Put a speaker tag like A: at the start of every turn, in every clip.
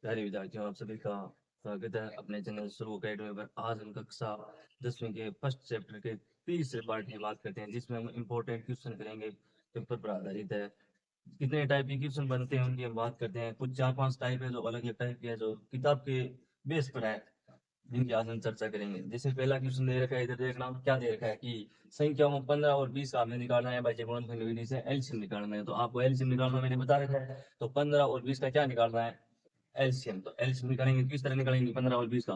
A: प्यारे विद्यार्थियों, आप सभी का स्वागत है अपने चैनल शुरू अकेडमी पर। आज हम कक्षा 10वीं के फर्स्ट चैप्टर के तीसरे पार्ट की बात करते हैं, जिसमें हम इम्पोर्टेंट क्वेश्चन करेंगे। पेपर पर आधारित है। कितने टाइप के क्वेश्चन बनते हैं उनकी हम बात करते हैं। कुछ 4-5 टाइप है जो अलग अलग टाइप के है, जो किताब के बेस पर है, जिनकी आज हम चर्चा करेंगे। जैसे पहला क्वेश्चन दे रखा है, इधर देखना क्या दे रखा है कि संख्याओं 15 और 20 का हमें निकालना है, भाज्य गुणनखंड विधि से एलसीएम निकालना है। तो आपको एलसीएम निकालना मैंने बता रखा है। तो 15 और 20 का क्या निकालना है? एलसीएम। तो एलसीएम निकालेंगे, किस तरह निकालेंगे 15 और 20 का?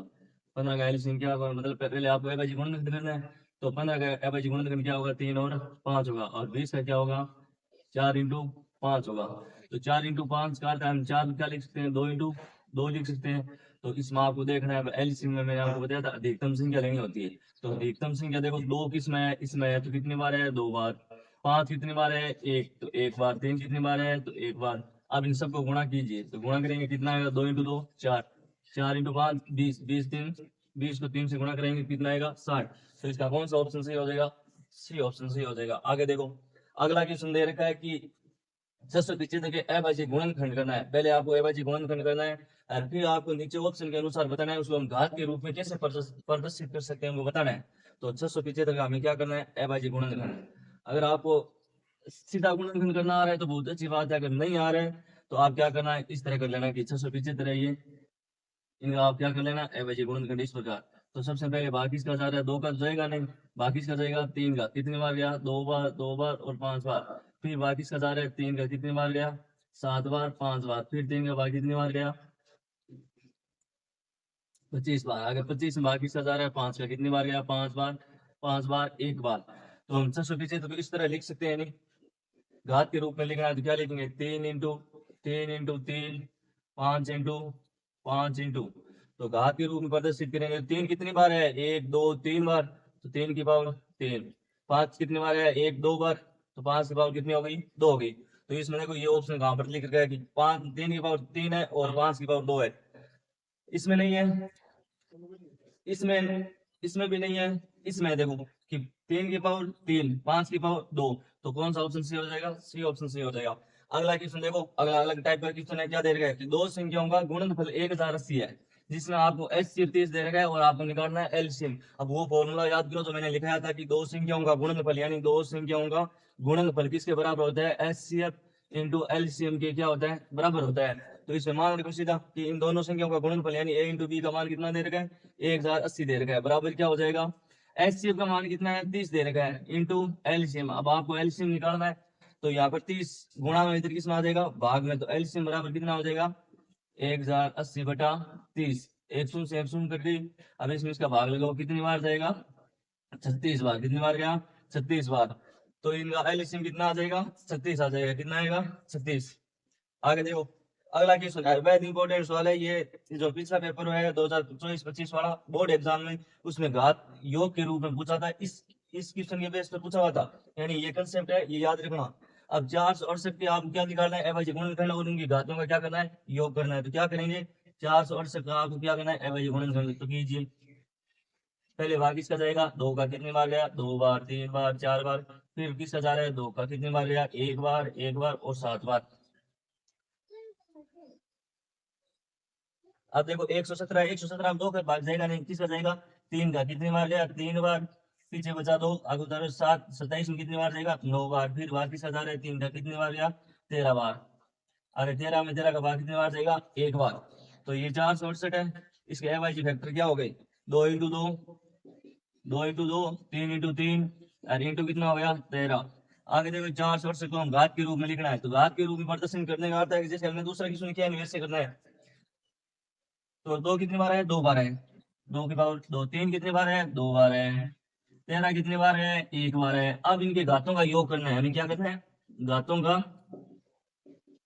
A: 15 का एलसीएम क्या होगा, मतलब पहले आपको एवरेज गुणनखंड करना है। तो 15 का एवरेज गुणनखंड क्या होगा? 3 और 5 होगा। और 20 का क्या होगा? 4 इंटू 5 होगा। तो 4 इंटू 5 का अर्थ है हम 4 क्या लिख सकते हैं? 2 इंटू 2 लिख सकते हैं। तो इसमें आपको देखना है एलसीएम में मैंने आपको बताया था अधिकतम संख्या लेनी होती है। तो अधिकतम संख्या देखो, 2 किस में है? इसमें है। तो कितनी बार है? 2 बार। 5 कितनी बार है? 1, तो 1 बार। 3 कितनी बार है? तो 1 बार। अब इन सबको गुणा कीजिए, तो गुणा करेंगे कितना आएगा? 2 इंटू 2 4, 4 इंटू 5 20, 20 3 20 को 3 से गुणा करेंगे कितना आएगा? 60। तो इसका कौन सा ऑप्शन सही हो जाएगा? सी ऑप्शन सही हो जाएगा। आगे देखो, अगला क्वेश्चन दे रखा है कि 675 के अभाज्य गुणनखंड करना है। पहले आपको अभाज्य गुणनखंड करना है और फिर आपको नीचे ऑप्शन के अनुसार बताना है उसको हम घात के रूप में कैसे प्रदर्शित कर सकते हैं, वो बताना है। तो 675 का हमें क्या करना है? अभाज्य गुणनखंड। अगर आपको सीधा गुणनखंड करना आ रहा है तो बहुत अच्छी बात है, अगर नहीं आ रहा है तो आप क्या करना है? इस तरह कर लेना कि 675 है ये, इनका आप क्या कर लेना? अभाज्य गुणनखंड इस प्रकार। तो सबसे पहले भाग किसका जा रहा है? 2 का जाएगा नहीं, भाग किसका जाएगा? 3 का। कितनी बार गया? 2 बार, 2 बार और 5 बार। फिर भाग किसका जा रहा है? 3 का। कितनी बार गया? 7 बार, 5 बार। फिर 3 का भाग कितनी बार गया? 25 बार। अगर 25 में भाग किसका जा रहा है? 5 का। कितनी बार गया? 5 बार, 5 बार, 1 बार। तो हम 675 तो इस तरह लिख सकते हैं नहीं, घात के रूप में लिखना है तो क्या लिखेंगे? 3 इंटू 3 इंटू 3 5 इंटू 5 इंटू, तो घात के रूप में प्रदर्शित करेंगे। 3 कितनी बार है? 1 2 3 बार, तो 3 की पावर 3। 5 कितनी बार है? 1 2 बार, तो 5 की पावर कितनी हो गई? 2 हो गई। तो इसमें देखो ये ऑप्शन कहाँ पर लिख रखा है कि 5 3 की पावर 3 है और 5 की पावर 2 है। इसमें नहीं है, इसमें इसमें भी नहीं है। इसमें देखो कि 3 की पावर 3 5 की पावर 2, तो कौन सा ऑप्शन सी हो जाएगा? सी ऑप्शन सी हो जाएगा। अगला क्वेश्चन देखो, अगला अलग टाइप का क्वेश्चन है। क्या दे रखा है कि दो संख्याओं का गुणनफल 1080 है, जिसमें आपको एच 30 दे रखा है और आपको निकालना है एलसीएम। अब वो फॉर्मूला याद करो जो मैंने लिखाया था कि दो संख्याओं का गुणनफल, यानी दो संख्याओं का गुणनफल किसके बराबर होता है? एचसीएफ इंटू एलसीएम के क्या होता है? बराबर होता है। तो इसमें मान रखो सीधा कि इन दोनों संख्याओं का गुणनफल यानी ए इंटू बी का मान कितना दे रखा है? 1080 दे रखा है, बराबर क्या हो जाएगा? एचसीएफ का मान कितना है? 30 दे रखा है इंटू एलसीएम। अब आपको एलसीएम निकालना है, तो यहाँ पर 30 गुणा में इधर किसमें आ जाएगा? भाग में। तो एलसीएम बराबर कितना हो जाएगा? 1080 बटा 30। एक शून्य से एक शून्य कट गई। अब इसमें इसका भाग लगाओ, कितनी बार जाएगा? 36 बार। कितनी बार गया? 36 बार। तो इनका एलसीएम कितना आ जाएगा? 36 आ जाएगा। कितना आएगा? 36। आगे देखो, अगला क्वेश्चन है बहुत इंपॉर्टेंट सवाल है ये। जो पिछला पेपर है 2024-25 वाला बोर्ड एग्जाम में, उसमें घात योग के रूप में पूछा था। इस क्वेश्चन के बेस पर पूछा हुआ था, यानी ये कंसेप्ट है, ये याद रखना। अब 468 के आप क्या निकालना है? अभाज्य गुणनखंड और उनकी घातों का क्या करना है? योग करना है। तो क्या करेंगे? 468 का आपको क्या करना है? अभाज्य गुणनखंड। तो कीजिए, पहले भाग किसका जाएगा? 2 का। कितनी बार गया? 2 बार, 3 बार, 4 बार। फिर किसका जा रहा है? 2 का। कितनी बार गया? 1 बार, 1 बार और 7 बार। अब देखो 117 में 2 का भाग जाएगा नहीं, किसका जाएगा? 3 का। कितनी बार गया? 3 बार। पीछे बचा 2, आगे उतारो 7। 27 में कितनी बार जाएगा? 9 बार। फिर भाग किसका जा रहा है? 3 का। कितनी बार गया? 13 बार। अरे 13 में 13 का भाग कितनी बार जाएगा? 1 बार। तो ये 468 है। इसके एवाइजी फैक्टर क्या हो गए? 2 इंटू 2, 2 इंटू 2, 3 इंटू 3 और इंटू कितना हो गया? 13। आगे देखो 468 को हम घात के रूप में लिखना है, तो घात के रूप में प्रदर्शन करने का अर्थ है कि जैसे हमने दूसरा क्वेश्चन किया है वैसे करना है। तो 2 कितनी बार है? 2 बार है। 2 की पावर 2। 3 कितनी बार है? 2 बार है। 13 कितनी बार है? 1 बार है। अब इनके घातों का योग करना है। हमें क्या करना है? घातों का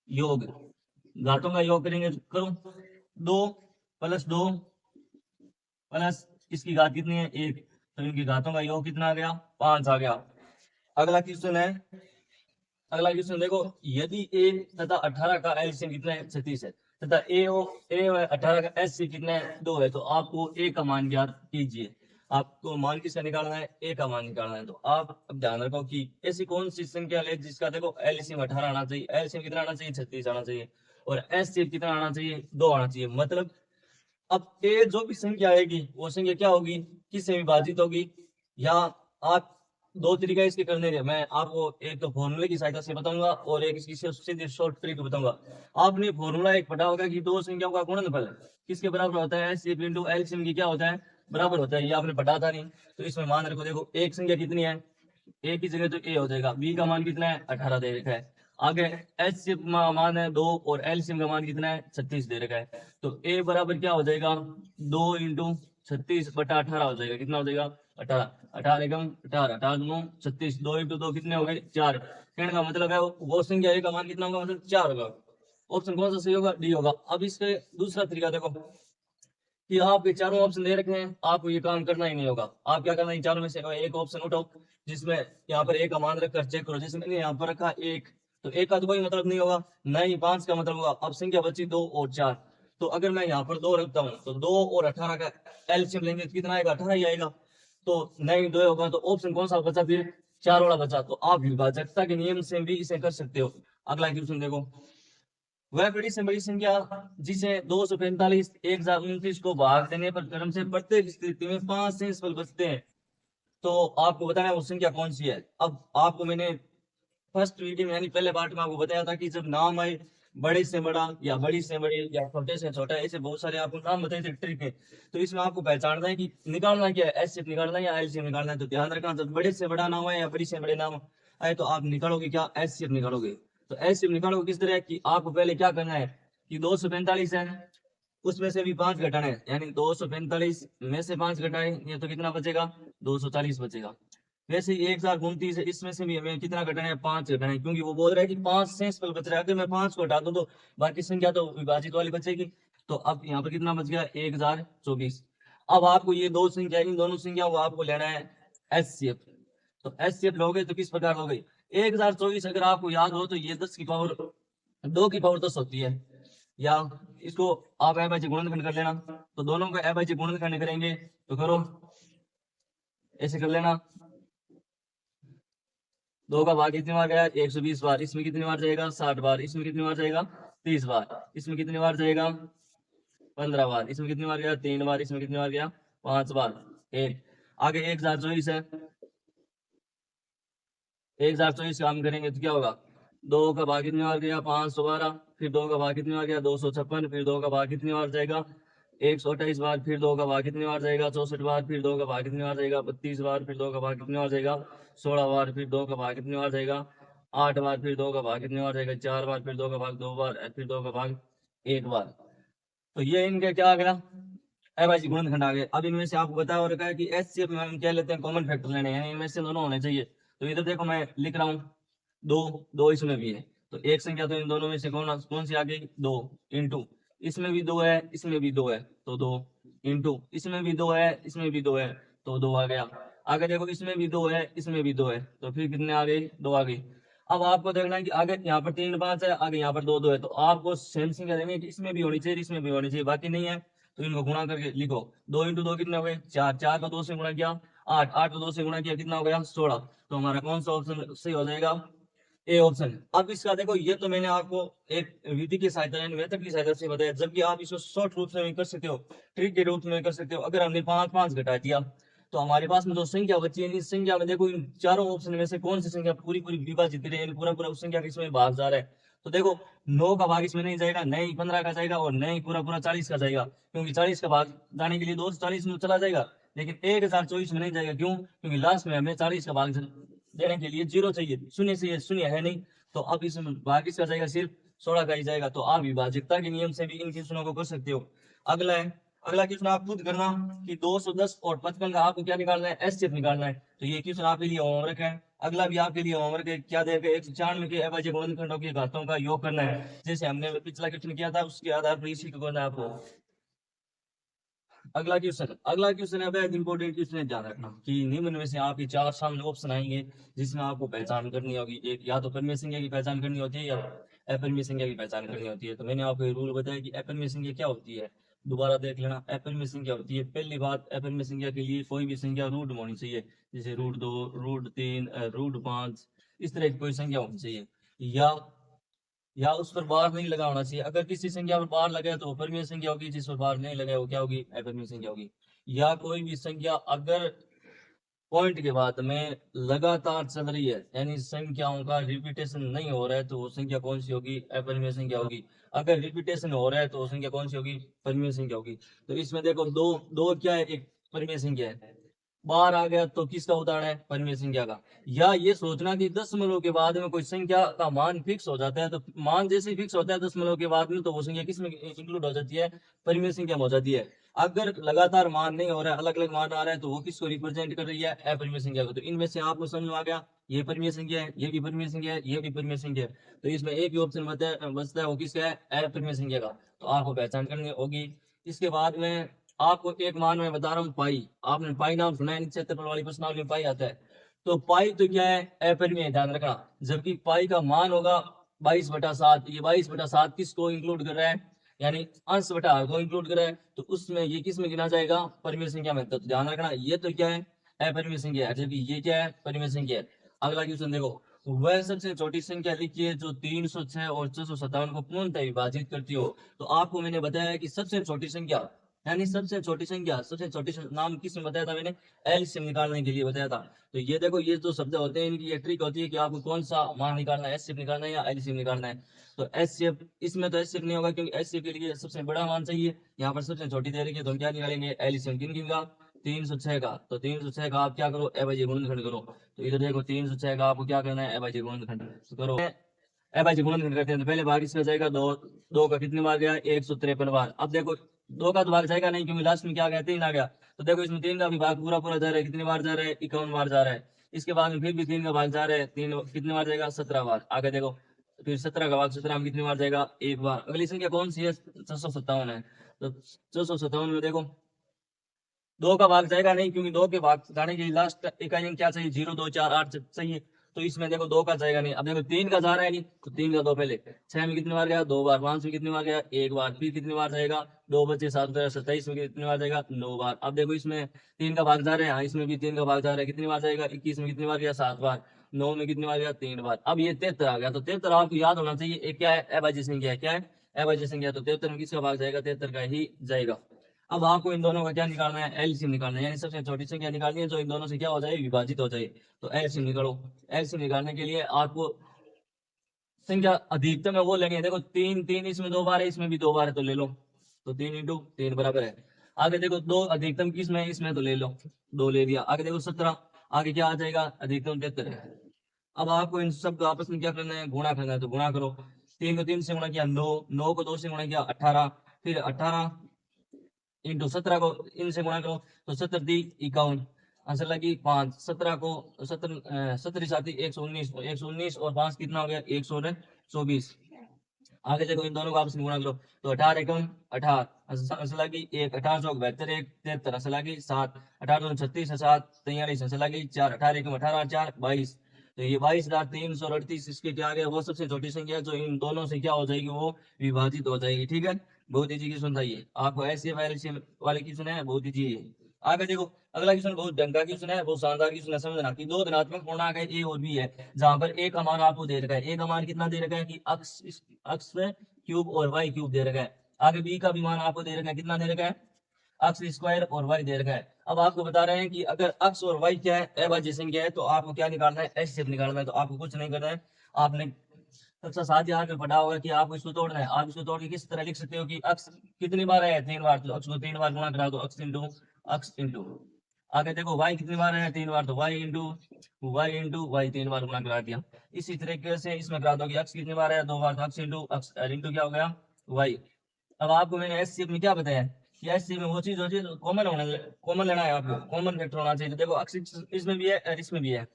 A: योग। घातों का योग करेंगे तो करो, 2 प्लस 2 प्लस इसकी घात कितनी है? 1। तो इनकी घातों का योग कितना आ गया? 5 आ गया। अगला क्वेश्चन है, अगला क्वेश्चन देखो, यदि ए तथा 18 का एलसीएम कितना है? 36 है, तथा ए और 18 का एचसीएफ कितना है? 2 है, तो आपको ए का मान ज्ञात कीजिए। आपको मान किसका निकालना है? ए का मान निकालना है। तो आप अब ध्यान रखो कि ऐसी कौन सी संख्या है जिसका देखो एलसीएम 18 आना चाहिए, एलसीएम कितना आना चाहिए? 36 आना चाहिए। और एस शेप कितना आना चाहिए, 2 आना चाहिए। मतलब अब ए जो भी संख्या आएगी वो संख्या क्या होगी, किससे विभाजित होगी, या आप दो तरीका इसके करने के, मैं आपको एक तो फॉर्मूले की सहायता से बताऊंगा और एक इसकी सीधी शॉर्ट ट्रिक बताऊंगा। आपने फॉर्मूला एक पढ़ा होगा कि दो संख्याओं का गुणनफल किसके बराबर होता है, एस इंटू एलसीएम की क्या होता है, बराबर होता है। ये आपने पढ़ा था नहीं, तो इसमें मान रखो, देखो एक संख्या कितनी है, ए की जगह तो ए हो जाएगा, बी का मान कितना है 18 दे रखा है, आगे एच मान है 2 और एलसीएम का मान कितना है 36 दे रखा है। तो ए बराबर क्या हो जाएगा, 2 इंटू 36/18 हो जाएगा, कितना हो जाएगा 18, 18 एकम 18, 18 दूनो 36, 2 इंटू 2 कितने हो गए 4। कहने का मतलब है वो संख्या ए का मान कितना होगा, मतलब 4 होगा। ऑप्शन कौन सा सही होगा, डी होगा। अब इसके दूसरा तरीका देखो कि आपके चारों ऑप्शन दे रखे हैं, आपको ये काम करना ही नहीं होगा। आप क्या करना है, इन चारों में से एक ऑप्शन उठाओ जिसमें यहाँ पर एक का मान रखकर चेक करो। जैसे मैंने यहाँ पर रखा एक, तो एक का तो कोई मतलब नहीं होगा, नहीं 5 का मतलब होगा। अब संख्या बची 2 और 4, तो अगर मैं यहाँ पर 2 रखता हूँ तो 2 और 18 का एलसीएम लेंगे तो कितना आएगा, 18 ही आएगा। तो नहीं 2 होगा, तो ऑप्शन कौन सा बचा फिर, 4 वाला बचा। तो आप विभाजकता के नियम से भी इसे कर सकते हो। अगला क्वेश्चन देखो, वह बड़ी से बड़ी संख्या जिसे 245 1029 को भाग देने पर क्रम से प्रत्येक स्थिति में 5 शेष फल बचते हैं, तो आपको बताना है वो संख्या कौन सी है। अब आपको मैंने फर्स्ट वीडियो में यानी पहले पार्ट में आपको बताया था कि जब नाम आए बड़े से बड़ा या बड़ी से बड़ी या छोटे से छोटा, ऐसे बहुत सारे आपको नाम बताए थे ट्रिक है। तो इसमें आपको पहचानना है कि निकालना क्या है, एस शेप निकालना है या एल शेप निकालना है। तो ध्यान रखना, जब बड़े से बड़ा नाम आए या बड़ी से बड़े नाम आए तो आप निकालोगे क्या, एस शेप निकालोगे। तो एस शेप निकालोगे किस तरह की, आपको पहले क्या करना है कि 245 है, उसमें से भी 5 घटाना है, यानी 245 में से 5 घटाए ये तो कितना बचेगा, 240 बचेगा। वैसे ही 1029 है, इसमें से भी हमें कितना घटाना है, 5 घटाना है, क्योंकि वो बोल रहा है कि 5 शेष फल बच रहा है। अगर मैं 5 को हटा दूं तो बाकी संख्या तो विभाजित वाली बचेगी। तो अब यहाँ पर कितना बच गया, 1024। अब आपको ये दो संख्या, इन दोनों संख्याओं को आपको लेना है एचसीएफ। तो एचसीएफ लोगे तो किस प्रकार लोगे, 1024 अगर आपको याद हो तो ये 10 की पावर 2 की पावर 10 होती है, या इसको आप ए बाई जी गुणनखंड कर लेना। तो दोनों को ए बाई जी गुणनखंड करेंगे तो करो, ऐसे कर लेना। 2 का भाग कितनी बार गया, 120 बार। इसमें कितनी बार जाएगा, 60 बार। इसमें कितनी बार जाएगा, 30 बार। इसमें कितनी बार जाएगा, 15 बार। इसमें कितनी बार गया, 3 बार। इसमें कितनी बार गया, 5 बार। एक आगे 1024 है, 1024 काम करेंगे तो क्या होगा, 2 का भाग कितनी बार गया, 512। फिर 2 का भाग कितनी बार गया, 256। फिर 2 का भाग कितनी बार जाएगा, 128 बार। फिर 2 का भाग कितनी बार जाएगा, 64 बार। फिर 2 का भाग कितनी बार जाएगा, 32 बार। फिर 2 का भाग कितनी बार जाएगा, 16 बार। फिर 2 का भाग कितनी बार जाएगा, 8 बार। फिर 2 का भाग कितनी बार जाएगा, 4 बार। फिर 2 का भाग 2 बार। फिर 2 का भाग 1 बार। तो ये इनका क्या आ गया, एबाजी गुणनखंड आ गए। अब इनमें से आपको बताया और कहा है कि एच सी में हम क्या लेते हैं, कॉमन फैक्टर लेने हैं, यानी इनमें से दोनों होने चाहिए। तो इधर देखो मैं लिख रहा हूँ 2, 2 इसमें भी है, तो एक संख्या तो इन दोनों में से कौन कौन सी आ गई, 2 इंटू इसमें भी 2 है, इसमें भी 2 है तो 2 इंटू इसमें भी 2 है, इसमें भी 2 है तो 2 आ गया। आगे देखो इसमें भी 2 है, इसमें भी 2 है, तो फिर कितने आ गई, 2 आ गई। अब आपको देखना है कि आगे यहाँ पर 3 5 है, आगे यहाँ पर 2 2 है, तो आपको सेम संख्या देनी है कि इसमें भी होनी चाहिए, इसमें भी होनी चाहिए, बाकी नहीं है तो इनको गुणा करके लिखो। 2 इंटू 2 कितने हो गए, 4, 4 को 2 से गुणा किया 8, 8 को 2 से गुणा किया कितना हो गया, 16। तो हमारा कौन सा ऑप्शन सही हो जाएगा, ए ऑप्शन। अब इसका देखो, ये तो मैंने आपको एक विधि की सहायता यानी मेथड की सहायता से बताया, जबकि आप इसको शॉर्ट रूप में भी कर सकते हो, ट्रिक के रूप में कर सकते हो। अगर हमने 5 5 घटा दिया तो हमारे पास में जो संख्या बची है, इस संख्या में देखो इन चारों ऑप्शन में से कौन सी संख्या पूरी पूरी विभाजित है, यानी पूरा पूरा उस संख्या किसमें भाग जा रहा है। तो देखो 9 का भाग इसमें नहीं जाएगा, नहीं 15 का जाएगा, और नहीं पूरा पूरा 40 का जाएगा, क्योंकि 40 का भाग जाने के लिए 240 में चला जाएगा, लेकिन 1024 में नहीं जाएगा। क्यों, क्योंकि लास्ट में हमें 40 का भाग देने के लिए 0 चाहिए, शून्य चाहिए, शून्य है नहीं। तो अब इसमें भाग किसका जाएगा, सिर्फ 16 का ही जाएगा। तो आप विभाजकता के नियम से भी इन क्वेश्चनों को कर सकते हो। अगला है, अगला क्वेश्चन आप खुद करना कि 210 और 55 का आपको क्या निकालना है, एचसीएफ निकालना है। तो ये क्वेश्चन आपके लिए होमवर्क है। अगला भी आपके लिए होमवर्क है, क्या देगा, 194 के अभाज्य गुणनखंडों की घातों का योग करना है, जैसे हमने पिछला क्वेश्चन किया था उसके आधार पर इसी को करना है आपको। अगला क्वेश्चन है बेहद इंपॉर्टेंट क्वेश्चन है, ध्यान रखना कि निम्न में से आपके 4 सामने ऑप्शन आएंगे जिसमें आपको पहचान करनी होगी। एक या तो परिमेय संख्या की पहचान करनी होती है या अपरिमेय संख्या की पहचान करनी होती है। तो मैंने आपको ये रूल बताया कि अपरिमेय संख्या क्या होती है, दोबारा देख लेना। अपरिमेय संख्या होती है, पहली बात अपरिमेय संख्या के लिए कोई भी संख्या रूट में होनी चाहिए, जैसे √2, √3, √5, इस तरह की कोई संख्या होनी चाहिए। या या उस पर बार नहीं लगा होना चाहिए। अगर किसी संख्या पर बार लगे तो वो परिमेय संख्या होगी, जिस पर बार नहीं लगे वो क्या होगी, अपरिमेय संख्या होगी। या कोई भी संख्या अगर पॉइंट के बाद में लगातार चल रही है, यानी संख्याओं का रिपीटेशन नहीं हो रहा है, तो वो संख्या कौन सी होगी, अपरिमेय संख्या होगी। अगर रिपीटेशन हो रहा है तो वो संख्या कौन सी होगी, परिमेय संख्या होगी। तो इसमें देखो दो दो क्या है, एक परिमेय संख्या है, बाहर आ गया तो किसका उदाहरण है, परिमेय संख्या का। या ये सोचना कि दशमलव के बाद में कोई संख्या का मान फिक्स हो जाता है, तो मान जैसे ही फिक्स होता है दशमलव के बाद में, तो वो संख्या किसमें इंक्लूड हो जाती है, परिमेय संख्या में हो जाती है। अगर लगातार मान नहीं हो रहा है, अलग अलग मान आ रहा है, तो वो किसको रिप्रेजेंट कर रही है, अपरिमेय संख्या को। तो इनमें से आपको समझ में आ गया, ये परिमेय संख्या है, ये भी परिमेय संख्या है, ये भी परिमेय संख्या है। तो इसमें एक ही ऑप्शन बचता है, वो किसका है, अपरिमेय संख्या का। तो आपको पहचान करनी होगी। इसके बाद में आपको एक मान में बता रहा हूँ, पाई। आपने पाई नाम सुना है, क्षेत्रफल वाली प्रश्नावली में पाई आता है। तो पाई तो क्या है, अपरिमेय, ध्यान रखना। जबकि पाई का मान होगा 22/7। ये 22/7 किसको इंक्लूड कर रहा है, यानी अंश बटा हर को इंक्लूड कर रहा है। तो उसमें ये किस में गिना जाएगा, परिमेय संख्या में। तो ध्यान रखना, ये तो क्या है, अपरिमेय संख्या है, जबकि ये क्या है, परिमेय संख्या है। अगला क्वेश्चन देखो, वह सबसे छोटी संख्या लिखिए जो 306 और 657 को पूर्णतः विभाजित करती हो। तो आपको मैंने बताया कि सबसे छोटी संख्या, यानी सबसे छोटी संख्या, नाम किस में बताया था मैंने, एलसीएम निकालने के लिए बताया था। तो ये देखो, ये जो शब्द होते हैं इनकी ये ट्रिक होती है कि आपको कौन सा मान निकालना है, एचसीएफ निकालना है या एलसीएम निकालना है। तो एचसीएफ, इसमें तो एचसीएफ नहीं होगा क्योंकि एचसीएफ के लिए सबसे बड़ा मान चाहिए, यहाँ पर सबसे छोटी दे रही है, तो हम क्या निकालेंगे, एलसीएम किन का, 306 का। तो 306 का आप क्या करो, एभाज्य गुणनखंड करो। तो इधर देखो 306 का आपको क्या करना है, एभाज्य गुणनखंड करो। एभाज्य गुणनखंड करते हैं तो पहले भाग इसमें जाएगा, दो दो का कितने बार गया, 153 बार। अब देखो दो का तो भाग जाएगा नहीं, क्योंकि लास्ट में क्या गया, 3 आ गया। तो देखो इसमें 3 का भी भाग पूरा पूरा जा रहा है, कितनी बार जा रहा है, 51 बार जा रहा है। इसके बाद में फिर भी 3 का भाग जा रहा है, 3 कितने बार जाएगा, 17 बार। आगे देखो फिर 17 का भाग 17 में कितनी बार जाएगा, एक बार। अगली संख्या कौन सी है, 657 है। तो 657 में देखो दो का भाग जाएगा नहीं, क्योंकि दो के भाग जाने के लिए लास्ट इकाई में क्या चाहिए, 0 2 4 8 चाहिए। तो इसमें देखो दो का जाएगा नहीं। अब देखो 3 का जा रहा है नहीं, तो 3 का दो पहले, 6 में कितनी बार गया, 2 बार, 5 में कितनी बार गया, एक बार, फिर कितनी बार जाएगा, 2 बचे 7 27 में कितनी बार जाएगा, 9 बार। अब देखो इसमें 3 का भाग जा रहा है, हाँ इसमें भी 3 का भाग जा रहा है, कितनी बार जाएगा, 21 में कितनी बार गया, 7 बार, 9 में कितनी बार गया, 3 बार। अब ये 73 आ गया। तो 73 आपको याद होना चाहिए, एक क्या है, अभाज्य संख्या है, क्या है, अभाज्य संख्या। तो 73 में किसका भाग जाएगा, 73 का ही जाएगा। अब आपको इन दोनों का क्या निकालना है, एलसीएम निकालना है, यानी सबसे छोटी संख्या निकालनी है जो इन दोनों से क्या हो जाए, विभाजित हो जाए। तो एलसीएम निकालो। एलसीएम निकालने के लिए आपको संख्या अधिकतम है वो लेनी है। देखो 3 3 इसमें 2 बार है, इसमें भी 2 बार है, तो ले लो। तो 3 इंटू 3 बराबर है। आगे देखो दो अधिकतम किस में है, इसमें, तो ले लो, 2 ले लिया। आगे देखो 17, आगे क्या आ जाएगा, अधिकतम 73 है। अब आपको इन सब को आपस में क्या करना है, गुणा करना है। तो गुणा करो, 3 को 3 से गुणा किया 9, 9 को 2 से गुणा किया 18, फिर 18 इंटू 17 को इनसे गुणा करो, तो 17 दी 51, आंसर लगी 5। 17 को 17 साथी 119, 119 और 5 कितना हो गया, 124। आगे देखो इन दोनों को आपस में गुणा करो, तो 18 एकम 18, आंसर लगी 1, 18 चौक 72, 1 73, आंसर लगी 7, 18 दूनी 36, 7 43, आंसर लगी 4, 18 एकम 18, 4 22। तो ये 22,338 इसके क्या आ गया, वो सबसे छोटी संख्या है जो इन दोनों से क्या हो जाएगी, वो विभाजित हो जाएगी। ठीक है, बहुत ईजी क्वेश्चन था ये, आपको ऐसे वाले क्वेश्चन है, बहुत ईजी है। आगे देखो अगला क्वेश्चन बहुत ढंग का क्वेश्चन है, बहुत शानदार क्वेश्चन है। समझना कि दो धनात्मक पूर्णांक है ए और बी है, जहां पर ए का मान आपको दे रखा है। ए का मान कितना दे रखा है कि अक्स क्यूब और वाई क्यूब दे रखा है। आगे बी का भी मान आपको दे रखा है, कितना दे रखा है, अक्स स्क्वायर और वाई दे रखा है। अब आपको बता रहे हैं कि अगर अक्स और वाई क्या है, अभाज्य संख्या है, तो आपको क्या निकालना है, एचसीएफ निकालना है। तो आपको कुछ नहीं करना है, आपने कक्षा 7 यहाँ पे पढ़ा होगा कि आपको इसको तोड़ना है। आप इसको तोड़ के किस तरह लिख सकते हो कि अक्स कितनी बार है, 3 बार, तो अक्स को 3 बार गुणा करा दो, अक्स इंटू। आगे देखो वाई कितनी बार है, 3 बार, तो वाई 3 बार गुणा करा दिया। इसी तरीके से इसमें करा दो कि अक्स कितनी बार है, 2 बार, तो अक्स इंटू क्या हो गया, वाई। अब आपको मैंने एचसीएफ में क्या बताया कि एचसीएफ में वो चीज कॉमन लेना है, आपको कॉमन फैक्टर होना चाहिए। तो देखो अक्स इसमें भी है और इसमें भी है।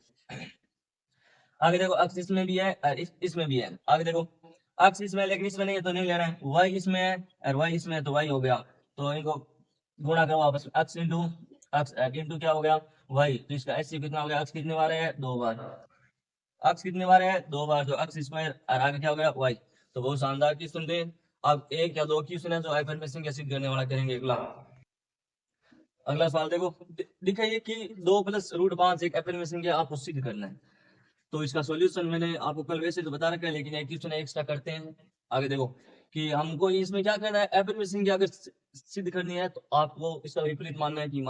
A: आगे देखो अक्स इसमें भी है और इसमें भी है। आगे देखो अक्स इसमें है, लेकिन इसमें नहीं है तो नहीं लेना है। वाई इसमें है और वाई इसमें है, तो वाई हो गया। तो इनको गुणा करो आपस में, अक्स इंटू क्या हो गया, वाई। तो इसका एचसीएफ कितना हो गया, अक्स कितने बार है, 2 बार, अक्स कितने बार है, 2 बार, तो अक्स स्क्वायर और आगे क्या हो गया, वाई। तो बहुत शानदार चीज सुनते हैं। अब एक या दो क्वेश्चन है जो हाइपरमेशन कैसे करने वाला करेंगे। अगला अगला सवाल देखो, दिखाइए कि 2 + √5 एक हाइपरमेशन के आपको सिद्ध करना है। तो इसका सॉल्यूशन मैंने आपको कल वैसे तो बता रखा है, लेकिन एक क्वेश्चन एक्स्ट्रा करते हैं। आगे देखो कि हमको इसमें क्या करना है, एफर्मेशन की अगर सिद्ध करनी है तो आपको इसका विपरीत मानना है कि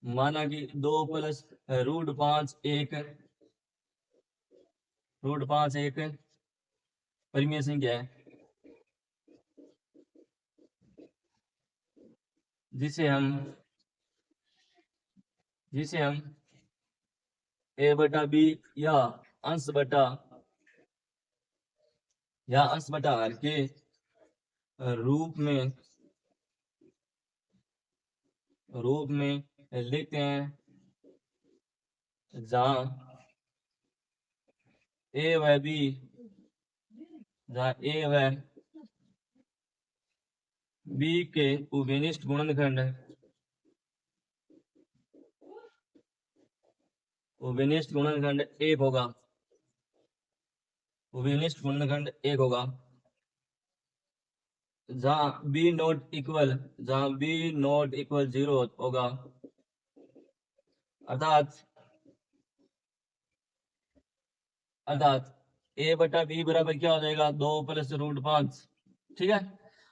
A: माना कि 2 प्लस √5 एक परिमेय संख्या है, जिसे हम a बटा b या अंश बटा r के रूप में लिखते हैं, जहाँ a व b के उभयनिष्ठ गुणनखंड एक होगा, जहाँ b नॉट इक्वल 0 होगा, अर्थात a बटा b बराबर क्या हो जाएगा, 2 प्लस √5। ठीक है,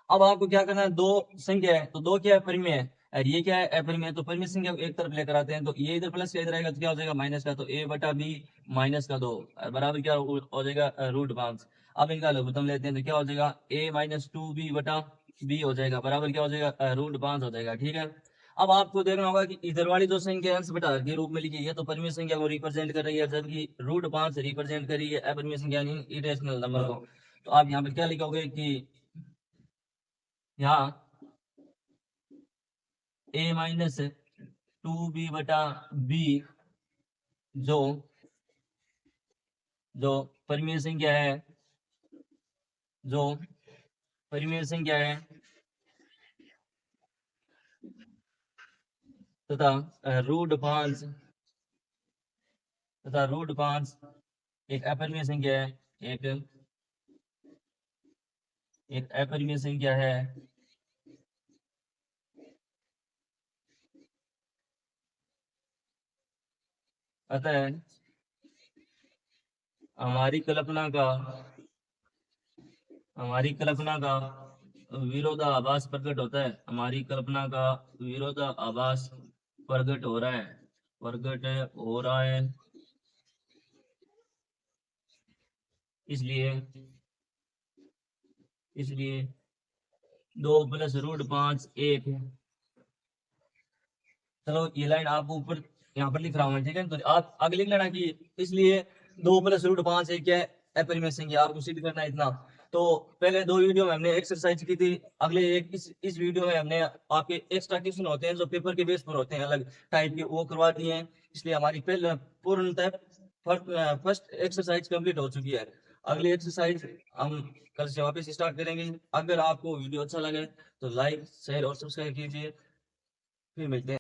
A: अब आपको क्या करना है, दो संख्या है तो दो क्या है, परिमेय है, और ये क्या है, अपरिमेय है। तो परिमेय संख्या को एक तरफ लेकर आते हैं, तो ये इधर प्लस का इधर आएगा तो क्या हो जाएगा, माइनस का। तो a बटा b माइनस का 2 बराबर क्या हो जाएगा, √5। अब इनका लघुत्तम लेते हैं तो क्या हो जाएगा, a माइनस 2b बटा b हो जाएगा, बराबर क्या हो जाएगा, √5 हो जाएगा। ठीक है, अब आपको देखना होगा कि इधर वाली जो संख्या अंश बटा के रूप में लिखी है तो परिमेय संख्या को रिप्रेजेंट कर रही है, जबकि √5 रिप्रेजेंट कर रही है अपरिमेय संख्या यानी इरेशनल नंबर को। तो आप यहाँ पे क्या लिखोगे कि यहाँ a माइनस 2b बटा b जो परिमेय संख्या है तथा √5 एक अपरिमेय संख्या है, एक अपरिमेय संख्या है, अतः हमारी कल्पना का विरोधाभास प्रकट होता है, प्रकट हो रहा है। इसलिए 2 प्लस √5 1। चलो ये लाइन आप ऊपर यहाँ पर लिख रहा हूँ, ठीक है, तो आप आगे लिख लेना कि इसलिए 2 प्लस √5 1 क्या है, अपरिमेय संख्या। आपको सिद्ध करना है इतना। तो पहले 2 वीडियो में हमने एक्सरसाइज की थी, अगले एक इस वीडियो में हमने आपके एक्स्ट्रा क्वेश्चन होते हैं जो पेपर के बेस पर होते हैं अलग टाइप के, वो करवा दिए हैं। इसलिए हमारी पहले पूर्णतः फर्स्ट एक्सरसाइज कंप्लीट हो चुकी है। अगली एक्सरसाइज हम कल से वापस स्टार्ट करेंगे। अगर आपको वीडियो अच्छा लगे तो लाइक शेयर और सब्सक्राइब कीजिए। फिर मिलते हैं।